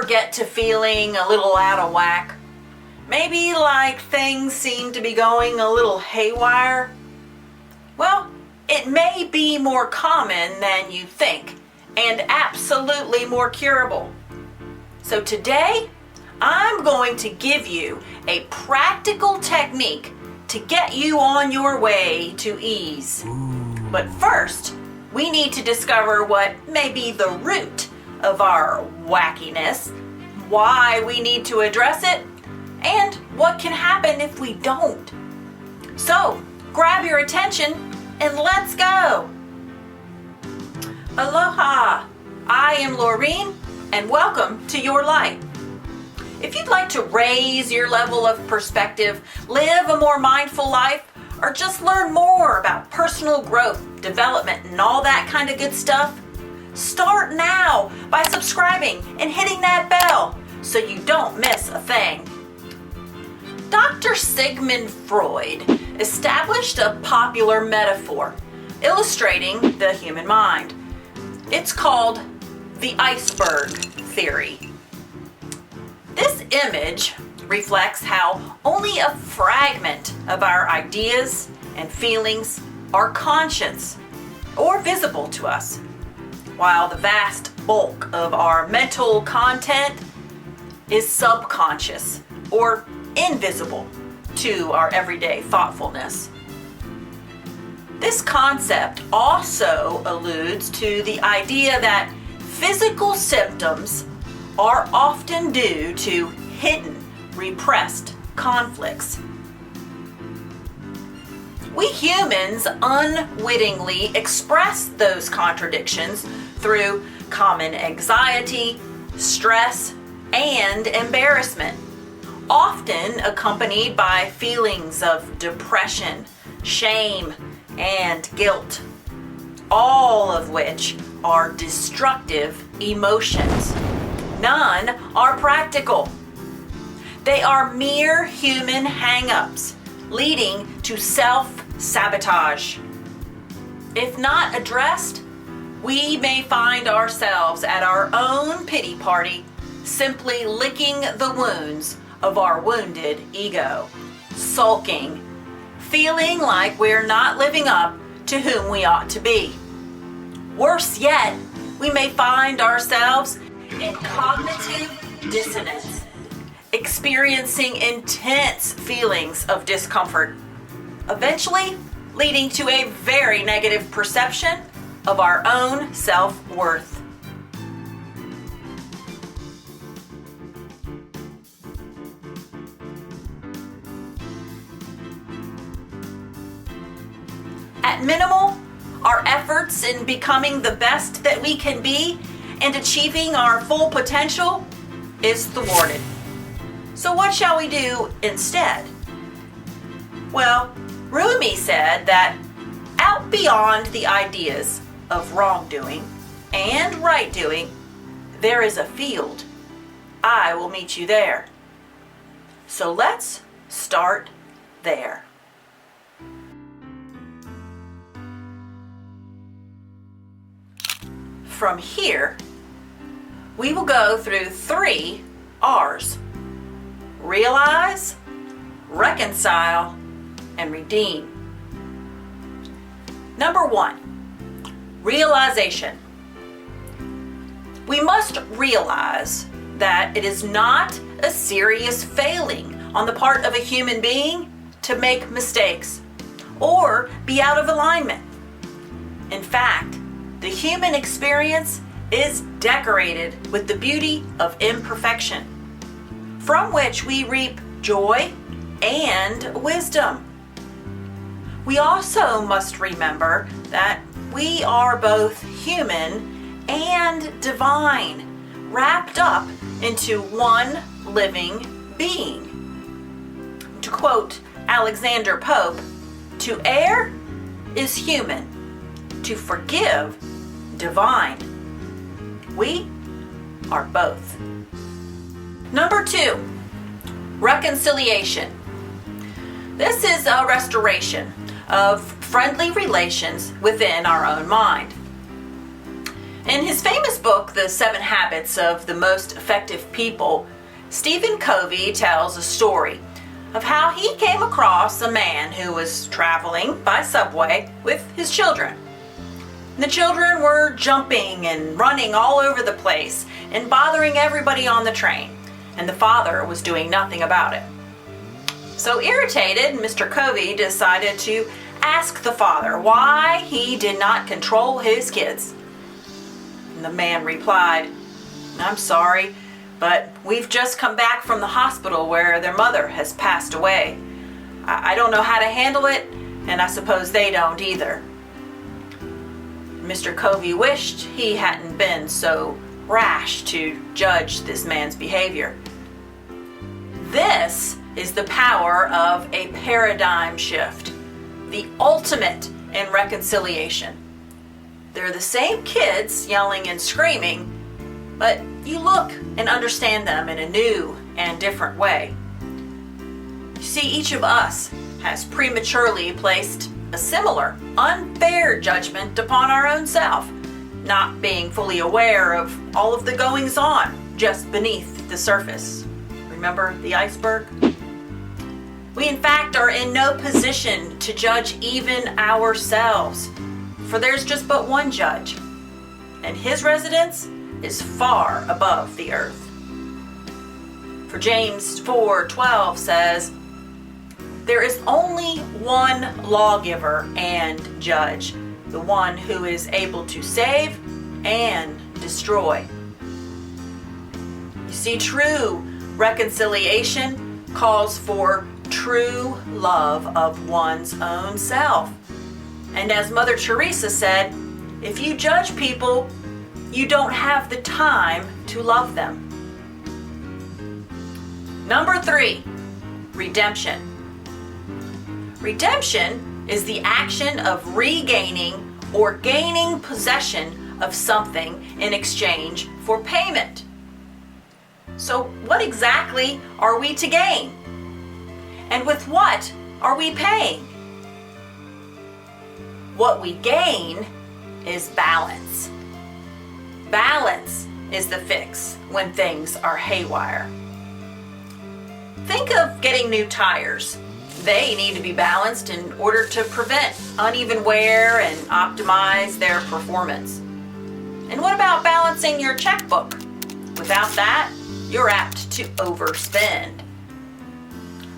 get to feeling a little out of whack? Maybe like things seem to be going a little haywire? Well, it may be more common than you think and absolutely more curable. So today, I'm going to give you a practical technique to get you on your way to ease. But first, we need to discover what may be the root of our wackiness, why we need to address it, and what can happen if we don't. So, grab your attention and let's go. Aloha, I am Laureen and welcome to Your Light. If you'd like to raise your level of perspective, live a more mindful life, or just learn more about personal growth, development, and all that kind of good stuff, start now by subscribing and hitting that bell so you don't miss a thing. Dr. Sigmund Freud established a popular metaphor illustrating the human mind. It's called the iceberg theory. This image reflects how only a fragment of our ideas and feelings are conscious or visible to us, while the vast bulk of our mental content is subconscious or invisible to our everyday thoughtfulness. This concept also alludes to the idea that physical symptoms are often due to hidden, repressed conflicts. We humans unwittingly express those contradictions through common anxiety, stress, and embarrassment, often accompanied by feelings of depression, shame, and guilt, all of which are destructive emotions. None are practical. They are mere human hang-ups, leading to self-sabotage. If not addressed, we may find ourselves at our own pity party, simply licking the wounds of our wounded ego, sulking, feeling like we're not living up to whom we ought to be. Worse yet, we may find ourselves in cognitive dissonance, experiencing intense feelings of discomfort, eventually leading to a very negative perception of our own self-worth. At minimal, our efforts in becoming the best that we can be and achieving our full potential is thwarted. So what shall we do instead? Well, Rumi said that out beyond the ideas of wrongdoing and right doing, there is a field. I will meet you there. So let's start there. From here, we will go through 3 R's: realize, reconcile, and redeem. Number 1, realization. We must realize that it is not a serious failing on the part of a human being to make mistakes or be out of alignment. In fact, the human experience is decorated with the beauty of imperfection, from which we reap joy and wisdom. We also must remember that we are both human and divine, wrapped up into one living being. To quote Alexander Pope, "To err is human, to forgive divine." We are both. Number 2, reconciliation. This is a restoration of friendly relations within our own mind. In his famous book, The 7 Habits of the Most Effective People, Stephen Covey tells a story of how he came across a man who was traveling by subway with his children. The children were jumping and running all over the place and bothering everybody on the train, and the father was doing nothing about it. So irritated, Mr. Covey decided to ask the father why he did not control his kids. And the man replied, "I'm sorry, but we've just come back from the hospital where their mother has passed away. I don't know how to handle it, and I suppose they don't either." Mr. Covey wished he hadn't been so rash to judge this man's behavior. This is the power of a paradigm shift, the ultimate in reconciliation. They're the same kids yelling and screaming, but you look and understand them in a new and different way. You see, each of us has prematurely placed a similar, unfair judgment upon our own self, not being fully aware of all of the goings-on just beneath the surface. Remember the iceberg? We in fact are in no position to judge even ourselves, for there's just but one judge, and his residence is far above the earth. For James 4:12 says, "There is only one lawgiver and judge, the one who is able to save and destroy." You see, true reconciliation calls for true love of one's own self. And as Mother Teresa said, if you judge people, you don't have the time to love them. Number 3, redemption. Redemption is the action of regaining or gaining possession of something in exchange for payment. So what exactly are we to gain? And with what are we paying? What we gain is balance. Balance is the fix when things are haywire. Think of getting new tires. They need to be balanced in order to prevent uneven wear and optimize their performance. And what about balancing your checkbook? Without that, you're apt to overspend.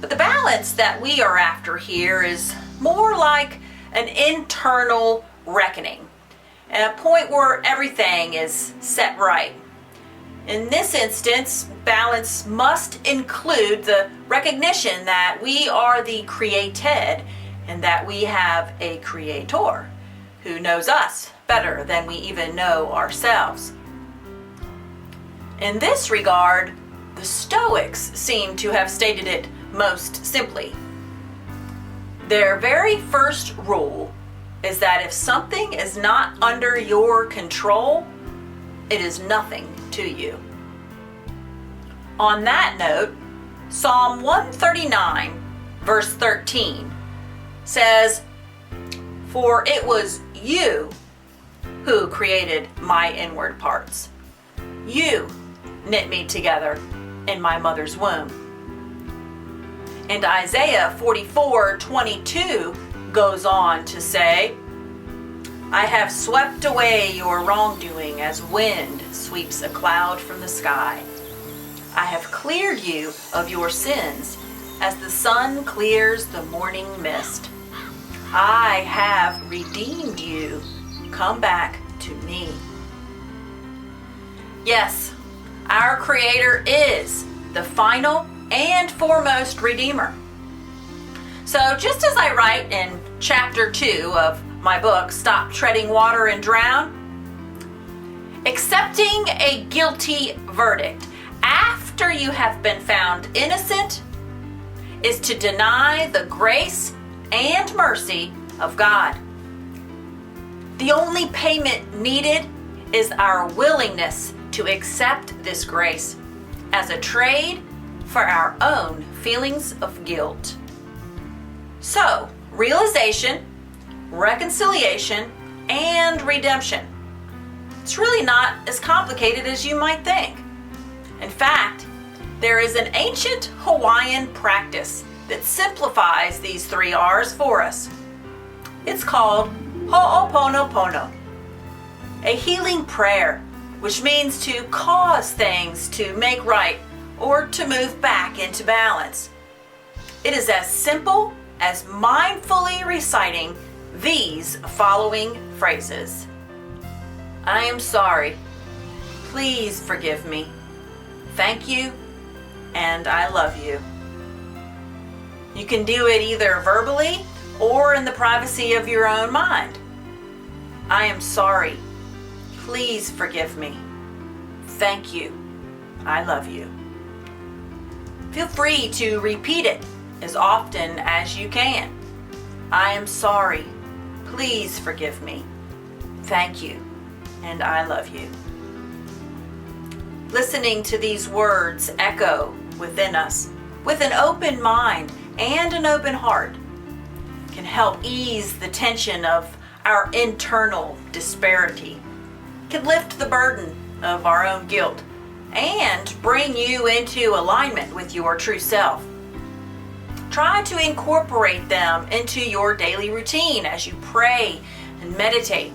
But the balance that we are after here is more like an internal reckoning, and a point where everything is set right. In this instance, balance must include the recognition that we are the created and that we have a creator who knows us better than we even know ourselves. In this regard, the Stoics seem to have stated it most simply. Their very first rule is that if something is not under your control, it is nothing to you. On that note, Psalm 139, verse 13 says, "For it was you who created my inward parts. You knit me together in my mother's womb." And Isaiah 44:22 goes on to say, "I have swept away your wrongdoing as wind sweeps a cloud from the sky. I have cleared you of your sins as the sun clears the morning mist. I have redeemed you. Come back to me." Yes, our Creator is the final and foremost Redeemer. So just as I write in chapter 2 of my book, Stop Treading Water and Drown, accepting a guilty verdict after you have been found innocent is to deny the grace and mercy of God. The only payment needed is our willingness to accept this grace as a trade for our own feelings of guilt. So, realization, reconciliation, and redemption. It's really not as complicated as you might think. In fact, there is an ancient Hawaiian practice that simplifies these 3 R's for us. It's called hooponopono, a healing prayer, which means to cause things to make right or to move back into balance. It is as simple as mindfully reciting these following phrases. I am sorry. Please forgive me. Thank you, and I love you. You can do it either verbally or in the privacy of your own mind. I am sorry. Please forgive me. Thank you. I love you. Feel free to repeat it as often as you can. I am sorry. Please forgive me. Thank you. And I love you. Listening to these words echo within us with an open mind and an open heart can help ease the tension of our internal disparity, can lift the burden of our own guilt, and bring you into alignment with your true self. Try to incorporate them into your daily routine as you pray and meditate.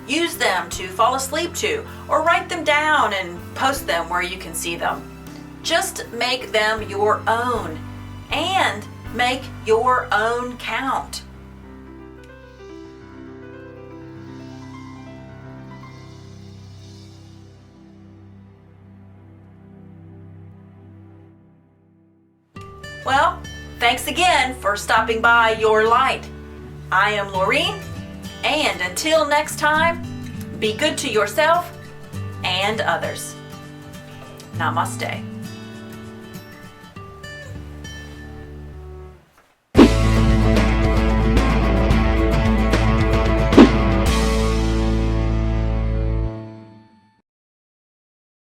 Use them to fall asleep to, or write them down and post them where you can see them. Just make them your own and make your own count. Well, thanks again for stopping by Your Light. I am Laureen, and until next time, be good to yourself and others. Namaste.